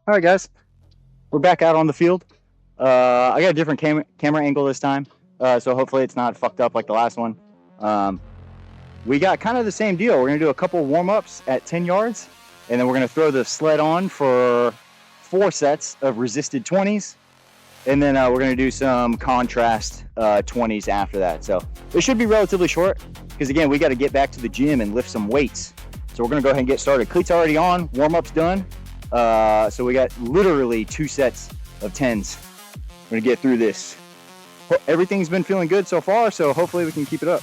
All right, guys, we're back out on the field. I got a different camera angle this time, so hopefully it's not fucked up like the last one. We got kind of the same deal. We're gonna do a couple warm-ups at 10 yards, and then we're gonna throw the sled on for 4 sets of resisted 20s, and then we're gonna do some contrast 20s after that. So it should be relatively short, because again, we got to get back to the gym and lift some weights. So we're gonna go ahead and get started. Cleats already on, warm-up's done. So we got literally 2 sets of 10s. We're gonna get through this. Everything's been feeling good so far, so hopefully we can keep it up.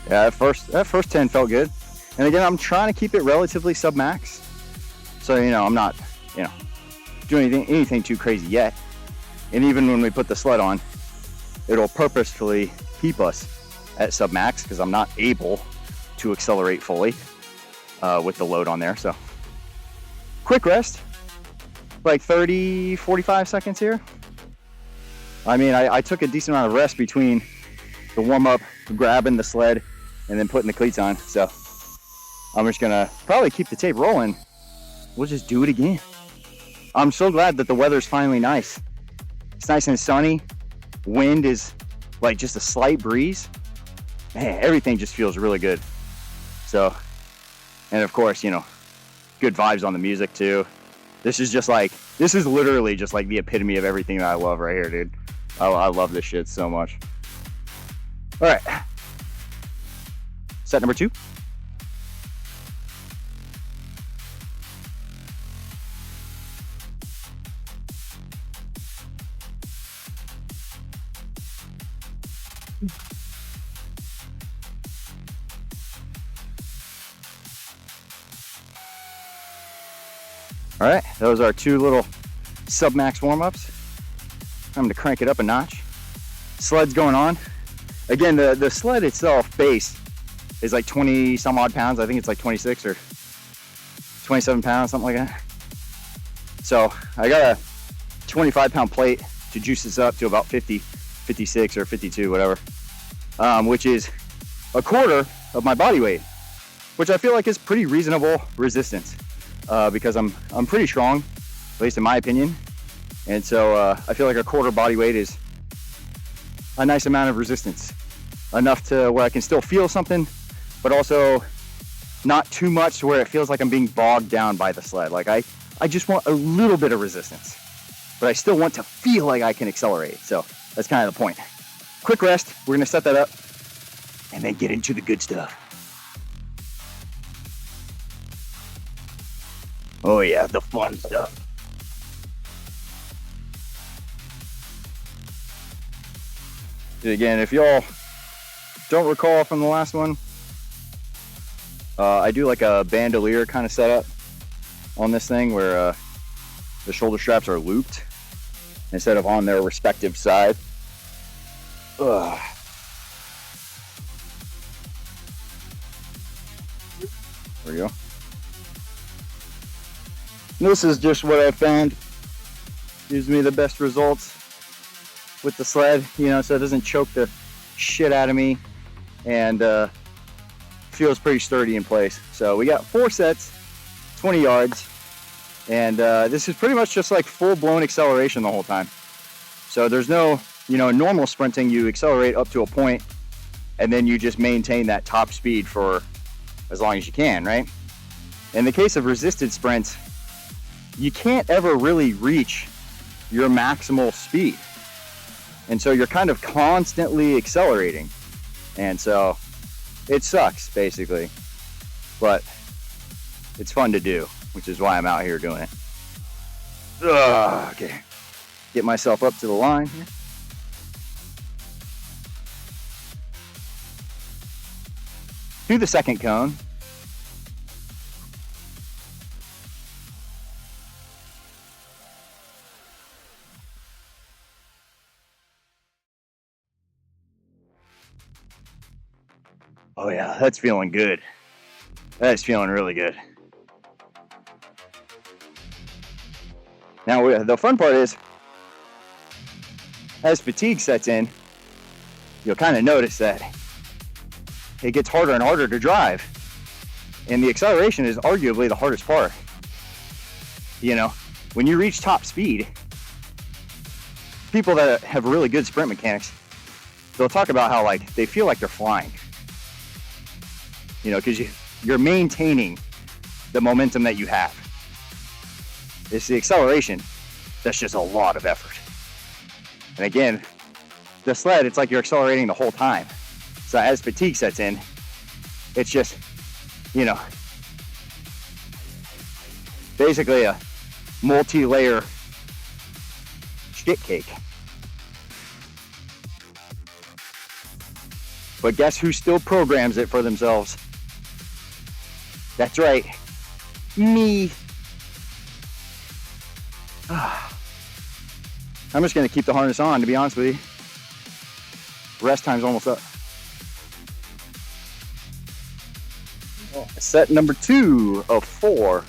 Yeah, that first 10 felt good. And again, I'm trying to keep it relatively sub-max. So, I'm not, doing anything too crazy yet. And even when we put the sled on, it'll purposefully keep us at sub-max because I'm not able to accelerate fully with the load on there. So, quick rest, like 30, 45 seconds here. I mean, I took a decent amount of rest between the warm-up, grabbing the sled, and then putting the cleats on. So I'm just gonna probably keep the tape rolling. We'll just do it again. I'm so glad that the weather's finally nice. It's nice and sunny. Wind is like just a slight breeze. Man, everything just feels really good. So, and of course, good vibes on the music too. This is literally just like the epitome of everything that I love right here, dude. I love this shit so much. All right, set number 2. All right, those are 2 little sub-max warm-ups. I'm gonna crank it up a notch. Sled's going on. Again, the sled itself, base, is like 20 some odd pounds. I think it's like 26 or 27 pounds, something like that. So I got a 25-pound plate to juice this up to about 50, 56 or 52, whatever, which is a quarter of my body weight, which I feel like is pretty reasonable resistance because I'm pretty strong, at least in my opinion. And so I feel like a quarter body weight is a nice amount of resistance, enough to where I can still feel something, but also not too much to where it feels like I'm being bogged down by the sled. Like I just want a little bit of resistance, but I still want to feel like I can accelerate. So that's kind of the point. Quick rest, we're gonna set that up and then get into the good stuff. Oh yeah, the fun stuff. Again, if y'all don't recall from the last one, I do like a bandolier kind of setup on this thing where the shoulder straps are looped instead of on their respective side. Ugh. There we go. This is just what I found gives me the best results with the sled, so it doesn't choke the shit out of me and feels pretty sturdy in place. So we got 4 sets, 20 yards, and this is pretty much just like full-blown acceleration the whole time. So there's no, normal sprinting, you accelerate up to a point and then you just maintain that top speed for as long as you can, right? In the case of resisted sprints, you can't ever really reach your maximal speed. And so you're kind of constantly accelerating. And so it sucks, basically. But it's fun to do, which is why I'm out here doing it. Ugh, okay. Get myself up to the line here. Do the second cone. Oh yeah, that's feeling good. That is feeling really good. Now, the fun part is, as fatigue sets in, you'll kind of notice that it gets harder and harder to drive. And the acceleration is arguably the hardest part. You know, when you reach top speed, people that have really good sprint mechanics, they'll talk about how like they feel like they're flying. You know, because you're maintaining the momentum that you have. It's the acceleration that's just a lot of effort. And again, the sled, it's like you're accelerating the whole time. So as fatigue sets in, it's just, you know, basically a multi-layer shit cake. But guess who still programs it for themselves? That's right, me. I'm just gonna keep the harness on, to be honest with you. Rest time's almost up. Set number 2 of 4.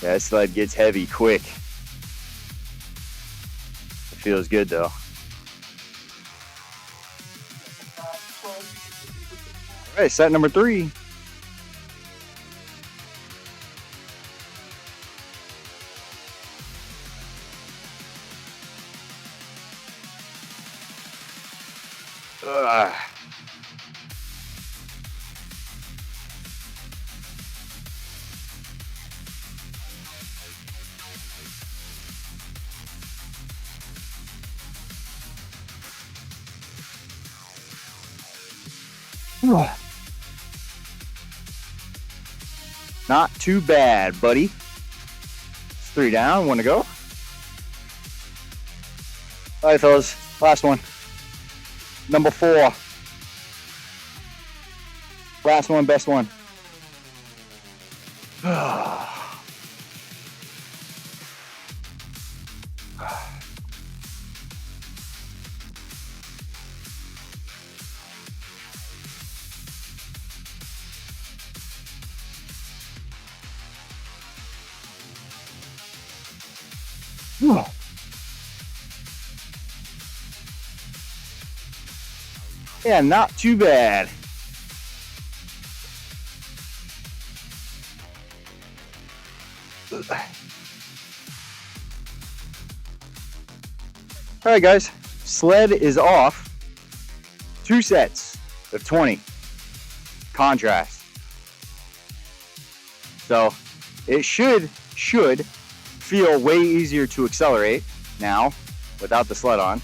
Yeah, that sled gets heavy quick. It feels good though. All right, set number 3. Ugh. Not too bad, buddy. 3 down, 1 to go. All right, fellas, last one. Number 4. Last one, best one. Yeah, not too bad. All right, guys, sled is off. 2 sets of 20 contrast. So it should feel way easier to accelerate now without the sled on.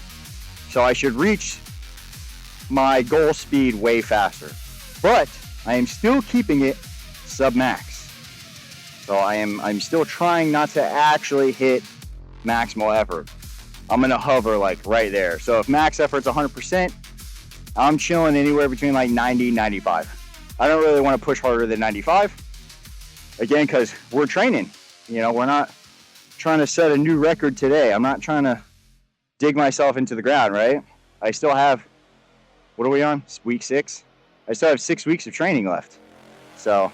So I should reach my goal speed way faster, but I am still keeping it sub max. So I'm still trying not to actually hit maximal effort. I'm gonna hover like right there. So if max effort's 100%, I'm chilling anywhere between like 90, 95. I don't really want to push harder than 95. Again, because we're training. You know, we're not trying to set a new record today. I'm not trying to dig myself into the ground, right? I still have, what are we on? Week 6? I still have 6 weeks of training left. So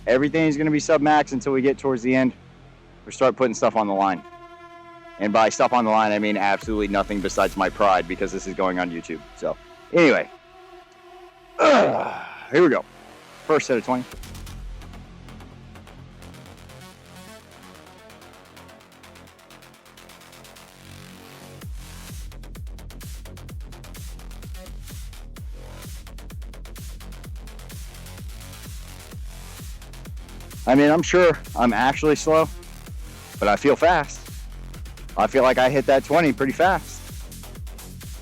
everything's going to be sub-max until we get towards the end. We start putting stuff on the line. And by stuff on the line, I mean absolutely nothing besides my pride, because this is going on YouTube. So anyway, here we go. First set of 20. I mean, I'm sure I'm actually slow, but I feel fast. I feel like I hit that 20 pretty fast.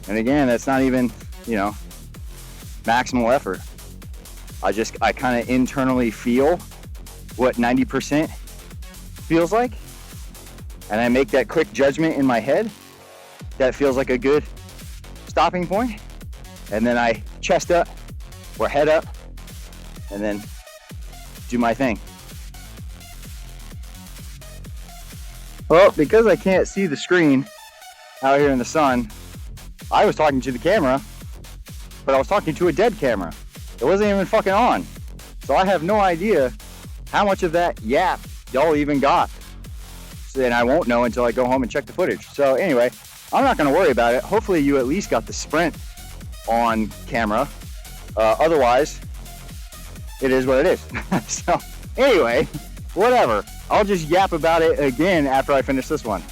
And again, that's not even, you know, maximal effort. I kind of internally feel what 90% feels like, and I make that quick judgment in my head that feels like a good stopping point, and then I chest up or head up and then do my thing. Well, because I can't see the screen out here in the sun, I was talking to the camera, but I was talking to a dead camera. It wasn't even fucking on. So I have no idea how much of that yap y'all even got. So then I won't know until I go home and check the footage. So anyway, I'm not gonna worry about it. Hopefully you at least got the sprint on camera. Otherwise, it is what it is. So anyway, whatever. I'll just yap about it again after I finish this one.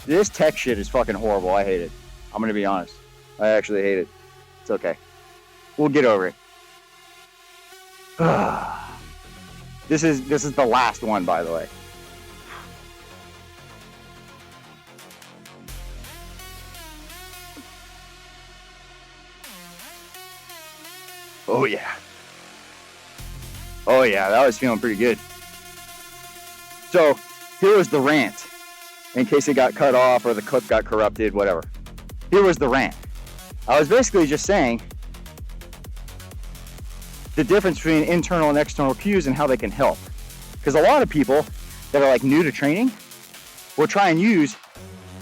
This tech shit is fucking horrible. I hate it. I'm gonna be honest. I actually hate it. It's okay. We'll get over it. This is the last one, by the way. Oh yeah. Oh yeah, that was feeling pretty good. So here was the rant, in case it got cut off or the clip got corrupted, whatever. Here was the rant. I was basically just saying the difference between internal and external cues and how they can help. Because a lot of people that are like new to training will try and use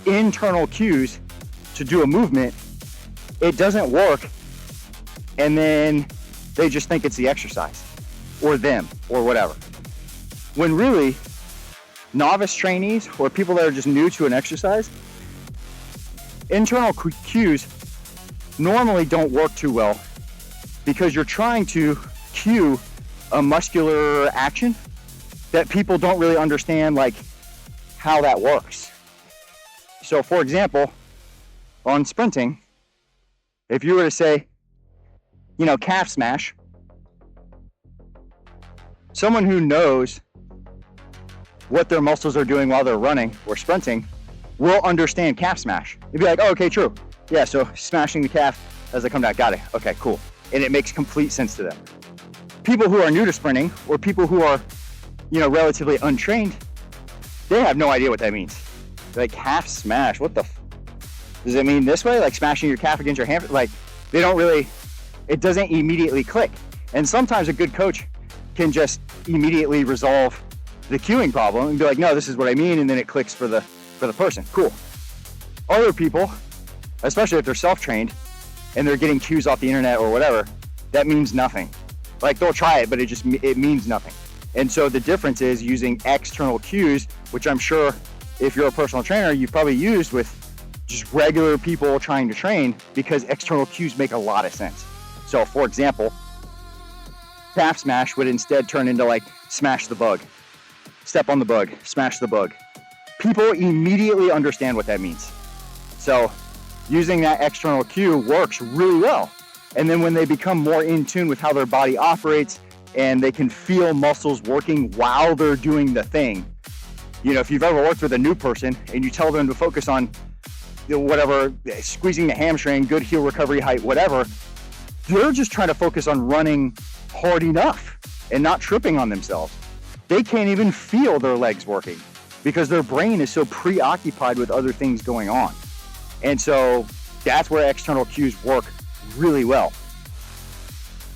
internal cues to do a movement. It doesn't work, and then they just think it's the exercise or them or whatever. When really, novice trainees or people that are just new to an exercise, internal cues normally don't work too well because you're trying to cue a muscular action that people don't really understand, like how that works. So for example, on sprinting, if you were to say, you know, calf smash, someone who knows what their muscles are doing while they're running or sprinting will understand calf smash. They'd be like, oh, okay, true. Yeah, so smashing the calf as they come down. Got it. Okay, cool. And it makes complete sense to them. People who are new to sprinting or people who are, you know, relatively untrained, they have no idea what that means. They're like, calf smash, what the does it mean this way? Like smashing your calf against your hamstring? Like, they don't really, it doesn't immediately click. And sometimes a good coach can just immediately resolve the cueing problem and be like, no, this is what I mean, and then it clicks for the person. Cool. Other people, especially if they're self-trained and they're getting cues off the internet or whatever, that means nothing. Like, they'll try it, but it means nothing. And so the difference is using external cues, which I'm sure if you're a personal trainer, you've probably used with just regular people trying to train, because external cues make a lot of sense. So for example, calf smash would instead turn into like smash the bug, step on the bug, smash the bug. People immediately understand what that means. So using that external cue works really well. And then when they become more in tune with how their body operates and they can feel muscles working while they're doing the thing. You know, if you've ever worked with a new person and you tell them to focus on, you know, whatever, squeezing the hamstring, good heel recovery height, whatever, they're just trying to focus on running hard enough and not tripping on themselves. They can't even feel their legs working because their brain is so preoccupied with other things going on. And so that's where external cues work really well.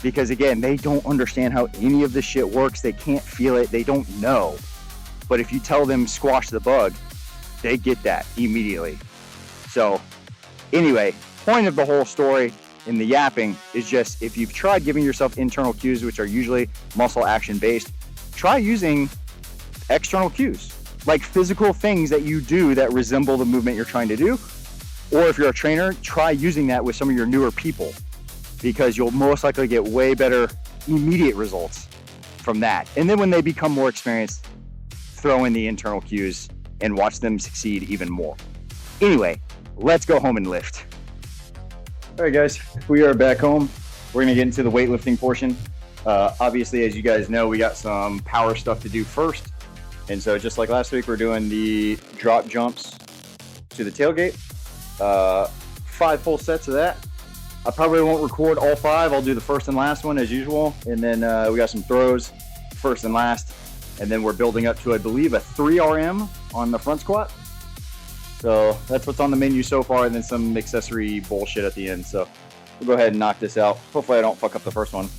Because again, they don't understand how any of this shit works. They can't feel it. They don't know. But if you tell them squash the bug, they get that immediately. So anyway, point of the whole story in the yapping is just, if you've tried giving yourself internal cues, which are usually muscle action based, try using external cues, like physical things that you do that resemble the movement you're trying to do. Or if you're a trainer, try using that with some of your newer people, because you'll most likely get way better immediate results from that. And then when they become more experienced, throw in the internal cues and watch them succeed even more. Anyway, let's go home and lift. All right, guys, we are back home. We're gonna get into the weightlifting portion. Obviously, as you guys know, we got some power stuff to do first. And so just like last week, we're doing the drop jumps to the tailgate. 5 full sets of that. I probably won't record all 5. I'll do the first and last one as usual. And then we got some throws, first and last. And then we're building up to, I believe, a 3 RM on the front squat. So that's what's on the menu so far, and then some accessory bullshit at the end. So we'll go ahead and knock this out. Hopefully I don't fuck up the first one.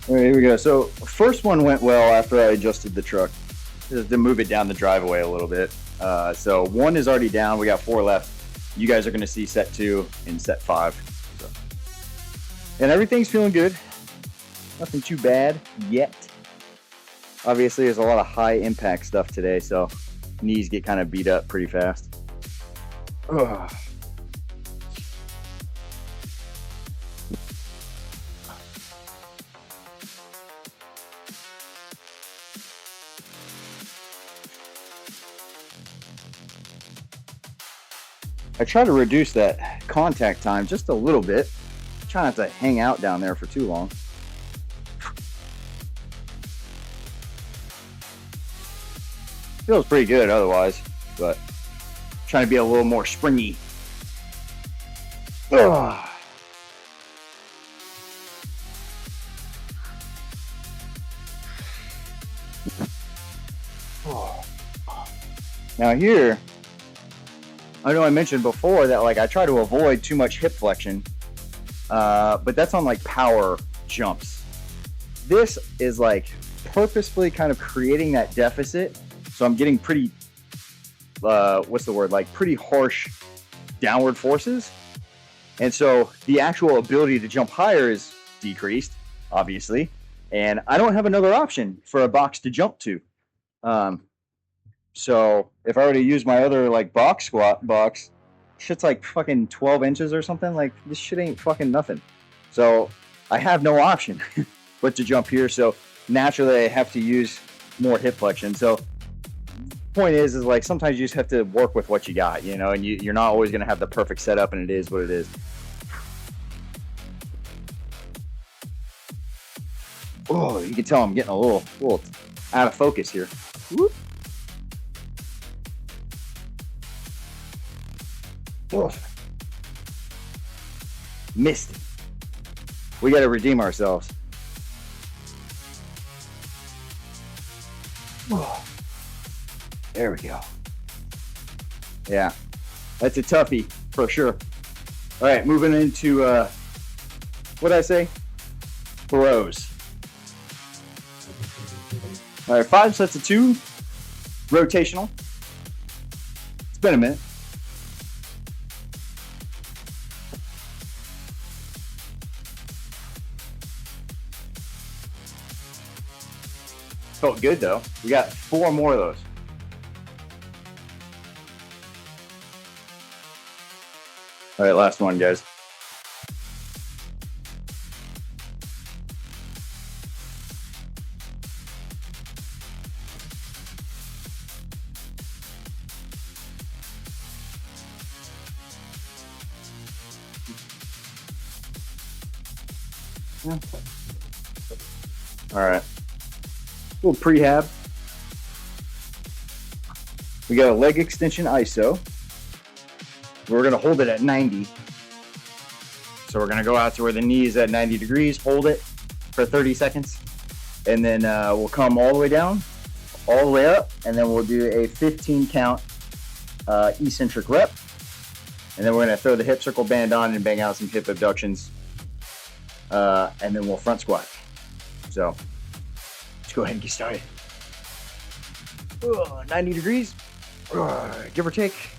All right, here we go. So first one went well after I adjusted the truck. Just to move it down the driveway a little bit. So 1 is already down. We got 4 left. You guys are going to see set 2 and set 5. So. And everything's feeling good. Nothing too bad yet. Obviously, there's a lot of high impact stuff today, so knees get kind of beat up pretty fast. Ugh. I try to reduce that contact time just a little bit. Try not to hang out down there for too long. Feels pretty good otherwise, but trying to be a little more springy. Ugh. Now here, I know I mentioned before that like I try to avoid too much hip flexion, but that's on like power jumps. This is like purposefully kind of creating that deficit. So I'm getting pretty, what's the word? Like pretty harsh downward forces. And so the actual ability to jump higher is decreased, obviously. And I don't have another option for a box to jump to. So if I were to use my other like box squat box, shit's like fucking 12 inches or something. Like this shit ain't fucking nothing. So I have no option but to jump here. So naturally I have to use more hip flexion. So point is like sometimes you just have to work with what you got, you know, and you're not always going to have the perfect setup, and it is what it is. Oh, you can tell I'm getting a little out of focus here. Whoop. Oh. Missed it. We got to redeem ourselves. Oh. There we go. Yeah, that's a toughie for sure. All right, moving into, what did I say? Throws. All right, 5 sets of 2, rotational. It's been a minute. Felt good though. We got 4 more of those. All right, last one, guys. Yeah. All right. A little prehab. We got a leg extension ISO. We're going to hold it at 90. So we're going to go out to where the knee is at 90 degrees, hold it for 30 seconds, and then we'll come all the way down, all the way up, and then we'll do a 15 count eccentric rep. And then we're going to throw the hip circle band on and bang out some hip abductions. And then we'll front squat. So let's go ahead and get started. 90 degrees, give or take.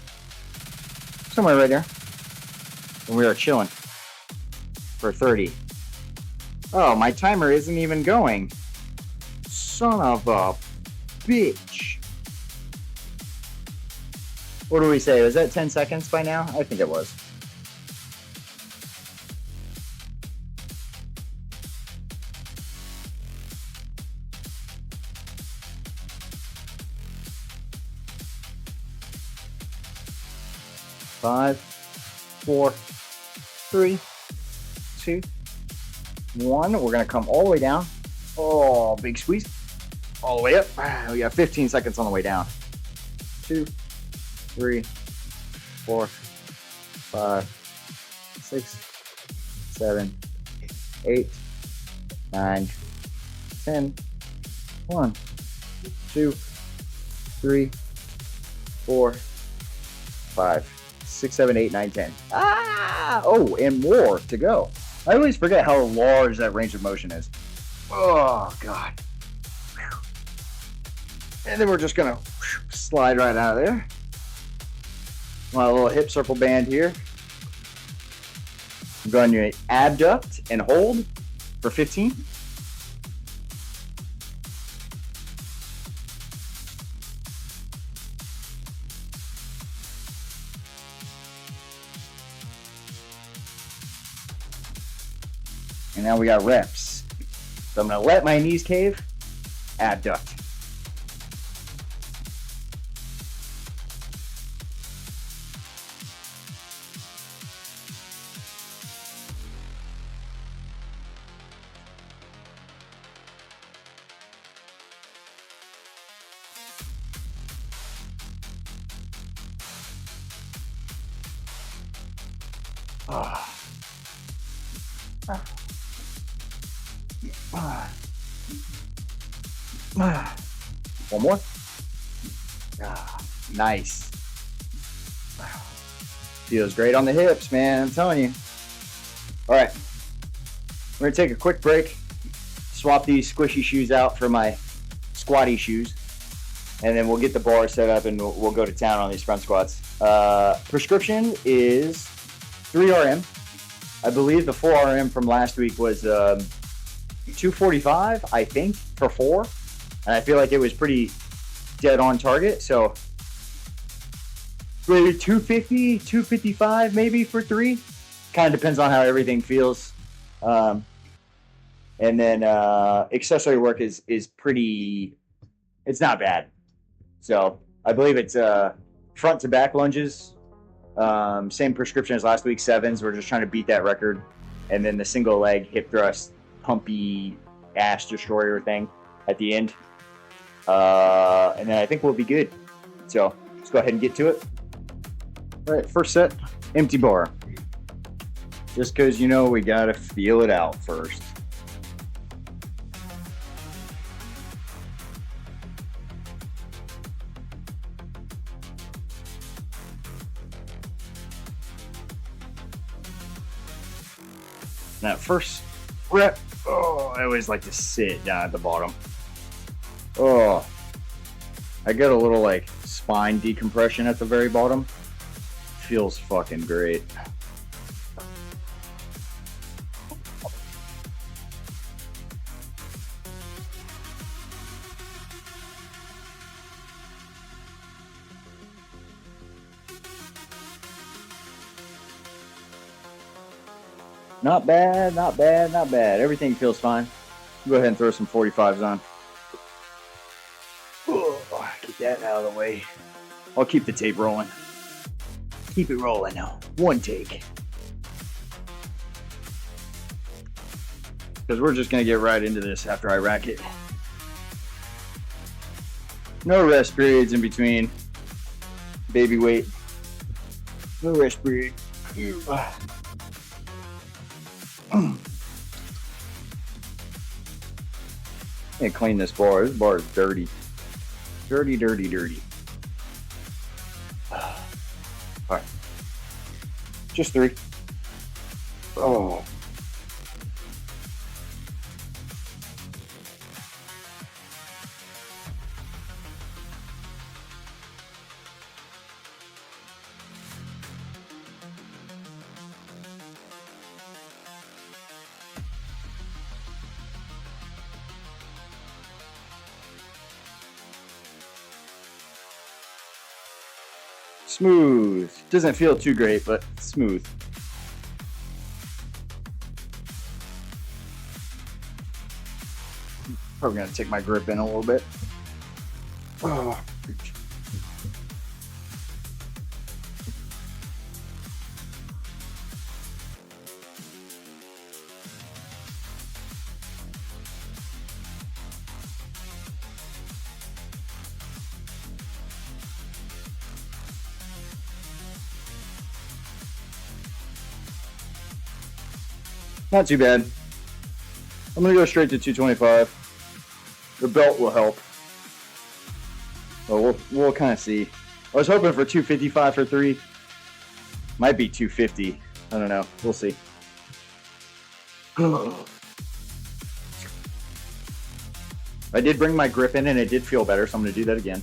Somewhere right there. And we are chilling for 30. Oh, my timer isn't even going. Son of a bitch. What do we say? Was that 10 seconds by now? I think it was. Five, 4, 3, 2, 1. We're going to come all the way down. Oh, big squeeze. All the way up. We got 15 seconds on the way down. 2, 3, 4, 5, 6, 7, 8, 9, 10. 1, 2, 3, 4, 5, 6, 7, 8, 9, 10. Ah! Oh, and more to go. I always forget how large that range of motion is. Oh, God. And then we're just going to slide right out of there. My little hip circle band here. I'm going to abduct and hold for 15. And now we got reps. So I'm going to let my knees cave, abduct. One more. Nice. Feels great on the hips, man. I'm telling you. All right. We're going to take a quick break. Swap these squishy shoes out for my squatty shoes. And then we'll get the bar set up and we'll go to town on these front squats. Prescription is 3 RM. I believe the 4 RM from last week was 245, I think, for 4. And I feel like it was pretty dead on target. So maybe 250, 255 maybe for 3. Kind of depends on how everything feels. And then accessory work is pretty, it's not bad. So I believe it's front to back lunges. Same prescription as last week, 7s. We're just trying to beat that record. And then the single leg hip thrust, pumpy ass destroyer thing at the end. And then I think we'll be good. So let's go ahead and get to it. All right, first set, empty bar. Just because, you know, we got to feel it out first. That first rep, oh, I always like to sit down at the bottom. Oh, I get a little like spine decompression at the very bottom. Feels fucking great. Not bad, not bad, not bad. Everything feels fine. Go ahead and throw some 45s on. Oh, get that out of the way. I'll keep the tape rolling. Keep it rolling now. One take. Because we're just going to get right into this after I rack it. No rest periods in between. Baby weight. No rest period. And clean this bar. This bar is dirty. Dirty, dirty, dirty. Alright. Just 3. Oh. Smooth. Doesn't feel too great, but smooth. Probably gonna take my grip in a little bit. Oh. Not too bad. I'm gonna go straight to 225. The belt will help. But we'll kind of see. I was hoping for 255 for 3. Might be 250. I don't know. We'll see. I did bring my grip in and it did feel better, so I'm going to do that again.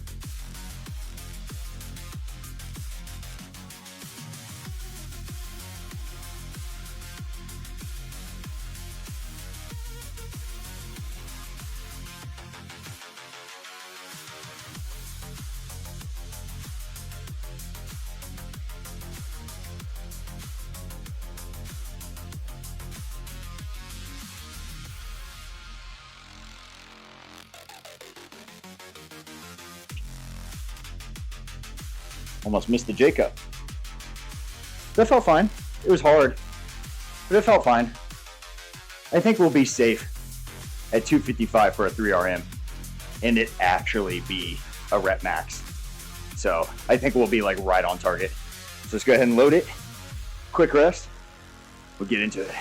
Almost missed the J cup. That felt fine. It was hard, but it felt fine. I think we'll be safe at 255 for a 3RM, and it actually be a rep max. So I think we'll be like right on target. So let's go ahead and load it. Quick rest. We'll get into it.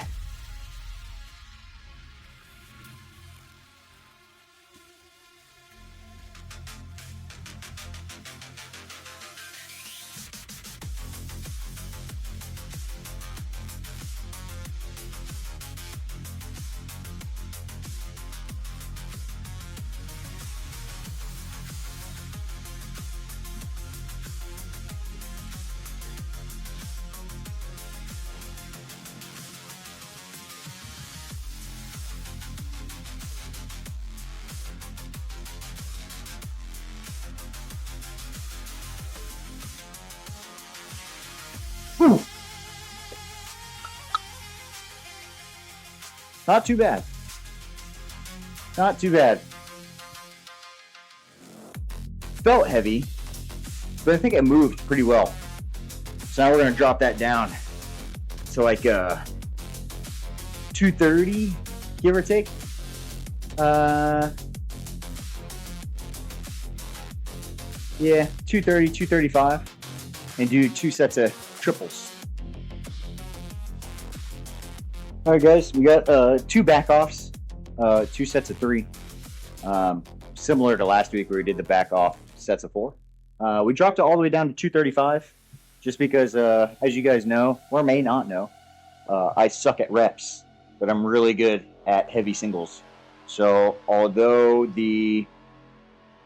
Whew. Not too bad. Not too bad. Felt heavy, but I think it moved pretty well. So now we're going to drop that down to like 230, give or take. Yeah, 230, 235, and do 2 sets of triples. All right, guys, we got 2 back offs, 2 sets of 3. Similar to last week where we did the back off sets of 4. We dropped it all the way down to 235 just because, as you guys know, or may not know, I suck at reps, but I'm really good at heavy singles. So although the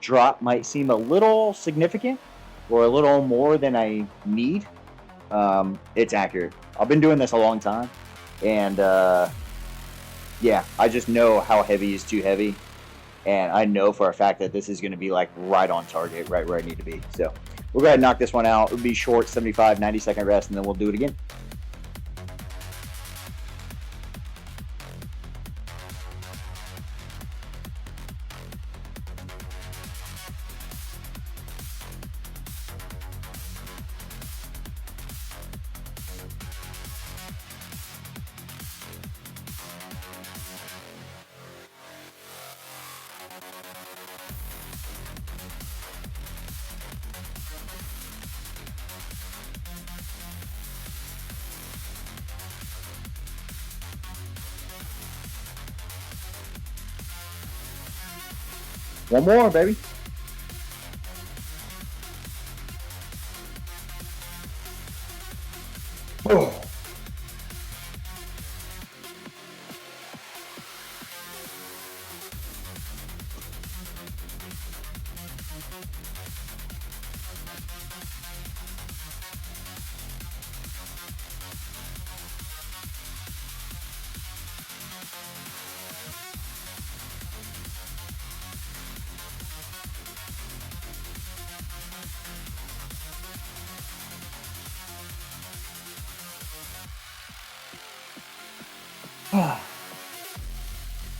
drop might seem a little significant or a little more than I need, it's accurate. I've been doing this a long time, and yeah, I just know how heavy is too heavy, and I know for a fact that this is going to be like right on target, right where I need to be. So we'll go ahead and knock this one out. It'll be short, 75, 90-second rest, and then we'll do it again. One more, baby. Oh.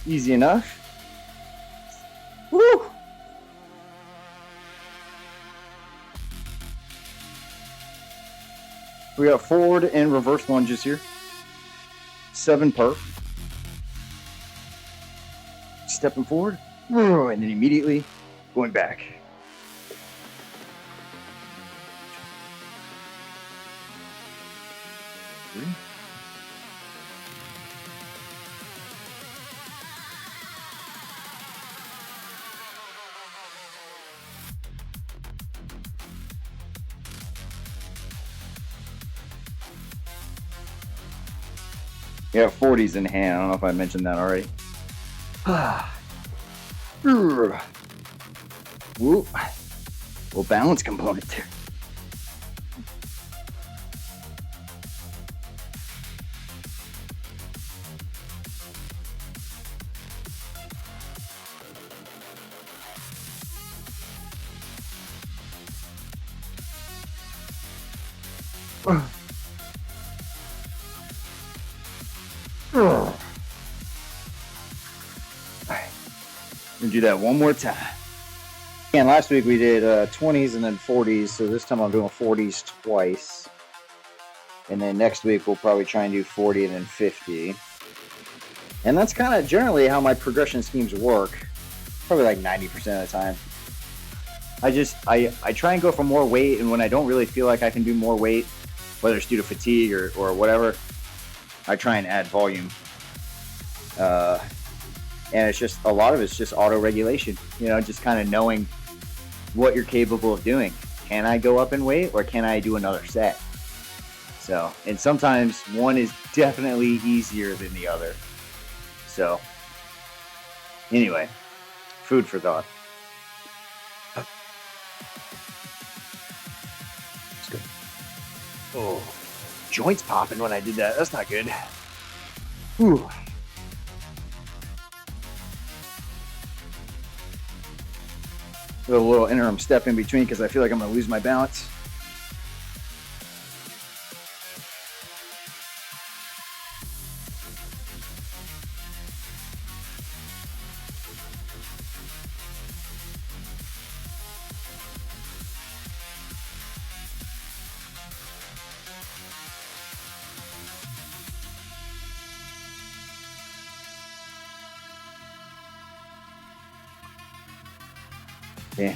Easy enough. Woo! We got forward and reverse lunges here. 7 per. Stepping forward, and then immediately going back. Yeah, 40s in hand. I don't know if I mentioned that already. Whoop. Little balance component there. We'll do that one more time. And last week we did 20s and then 40s, so this time I'm doing 40s twice. And then next week we'll probably try and do 40 and then 50. And that's kind of generally how my progression schemes work. Probably like 90% of the time. I try and go for more weight, and when I don't really feel like I can do more weight, whether it's due to fatigue or whatever, I try and add volume. And it's just, a lot of it's just auto-regulation, you know, just kind of knowing what you're capable of doing. Can I go up in weight, or can I do another set? So, and sometimes one is definitely easier than the other. So, anyway, food for thought. That's good. Oh, joints popping when I did that. That's not good. Ooh. A little interim step in between because I feel like I'm going to lose my balance. Yeah.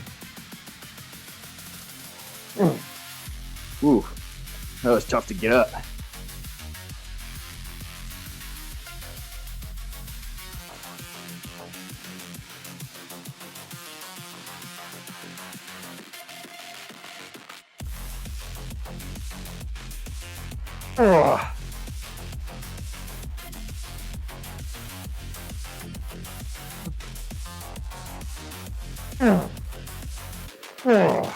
Ooh, that was tough to get up. Oh. Oh.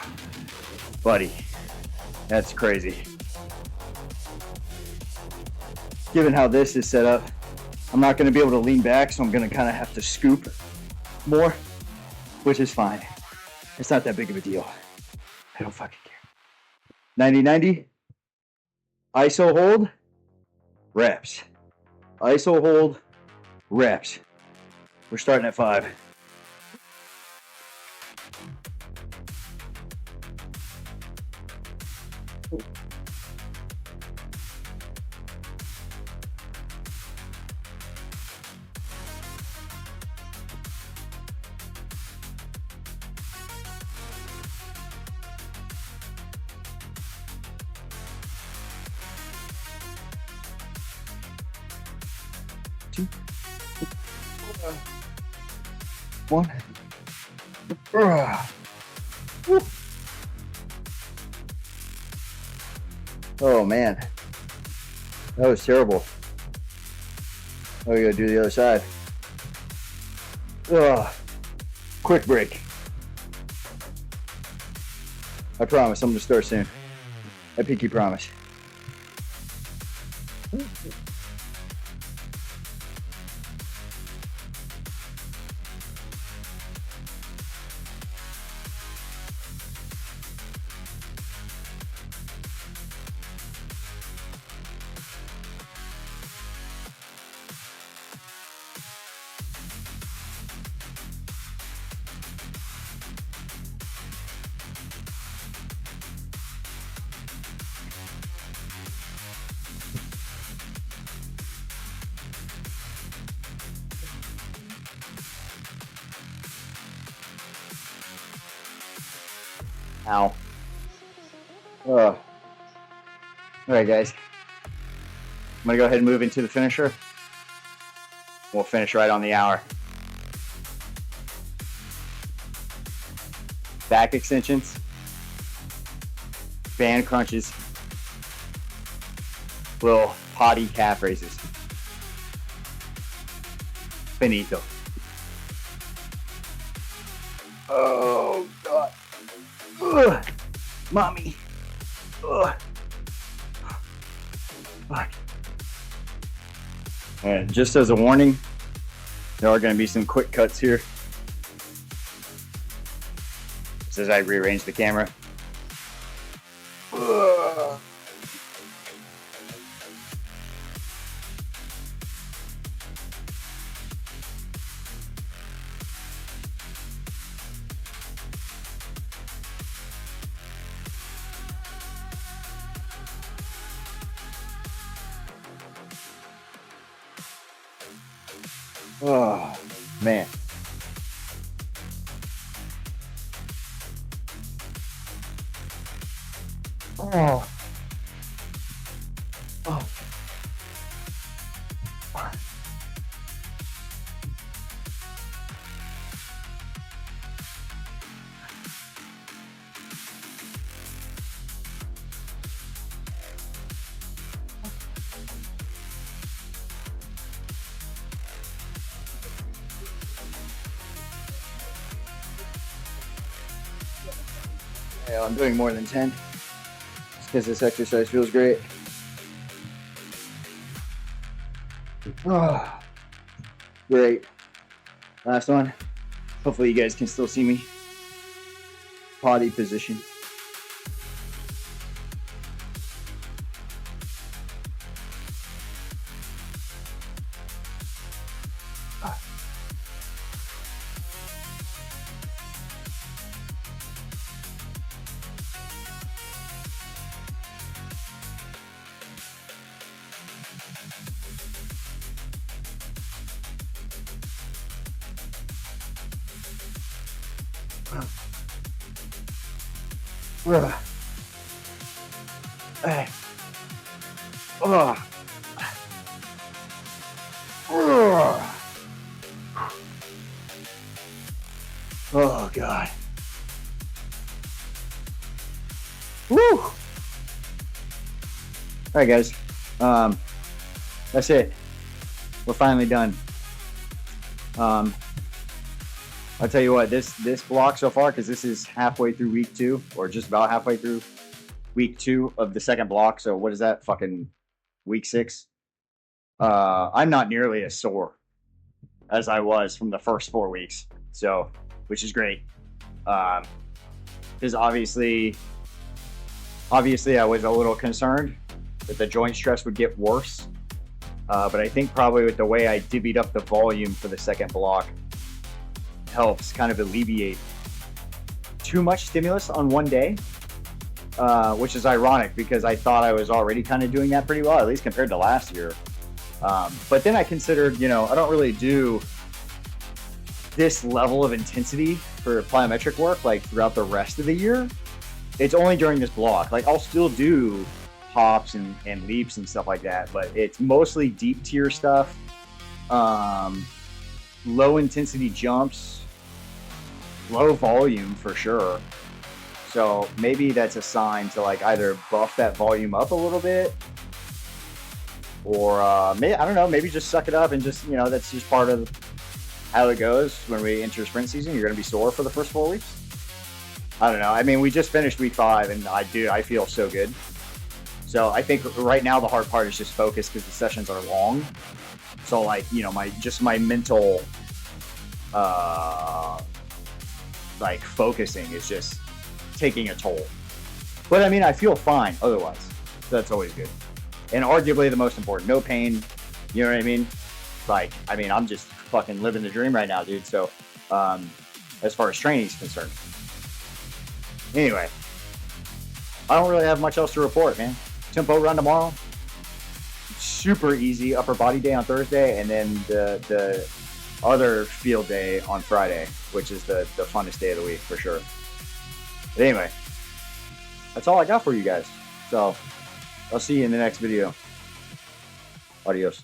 Buddy, that's crazy. Given how this is set up, I'm not going to be able to lean back, so I'm going to kind of have to scoop more, which is fine. It's not that big of a deal. I don't fucking care. 90-90. ISO hold, reps. ISO hold, reps. We're starting at 5. Two, 1. Oh man, that was terrible. Oh, we gotta do the other side. Quick break. I promise I'm gonna start soon. I pinky promise. Ow. All right, guys. I'm gonna go ahead and move into the finisher. We'll finish right on the hour. Back extensions, band crunches, little potty calf raises. Finito. Oh, God. Ugh. Mommy. Ugh. Fuck. And just as a warning, there are going to be some quick cuts here. Just as I rearrange the camera. Ugh. Oh, man. Oh. Oh. Yeah, I'm doing more than 10 just because this exercise feels great. Oh, great. Last one. Hopefully you guys can still see me. Potty position. Hey. Oh. Oh, God. Woo! All right, guys. That's it. We're finally done. I'll tell you what, this block so far, because this is halfway through week 2, or just about halfway through week 2 of the second block. So what is that? Fucking week 6. I'm not nearly as sore as I was from the first 4 weeks. So, which is great. Because obviously I was a little concerned that the joint stress would get worse. But I think probably with the way I divvied up the volume for the second block helps kind of alleviate too much stimulus on one day, which is ironic because I thought I was already kind of doing that pretty well, at least compared to last year. But then I considered, I don't really do this level of intensity for plyometric work like throughout the rest of the year. It's only during this block. Like I'll still do hops and leaps and stuff like that, but it's mostly deep tier stuff, low intensity jumps, low volume for sure. So maybe that's a sign to like either buff that volume up a little bit, or maybe, I don't know, maybe just suck it up and just, that's just part of how it goes when we enter sprint season. You're going to be sore for the first 4 weeks. I don't know. I mean, we just finished week 5 and I feel so good. So I think right now the hard part is just focus because the sessions are long. So like, my mental like focusing is just taking a toll. But I mean, I feel fine otherwise. So that's always good. And arguably the most important, no pain. You know what I mean? Like, I mean, I'm just fucking living the dream right now, dude. So as far as training is concerned. Anyway, I don't really have much else to report, man. Tempo run tomorrow. Super easy upper body day on Thursday, and then the other field day on Friday, which is the funnest day of the week for sure. But anyway, that's all I got for you guys. So I'll see you in the next video. Adios.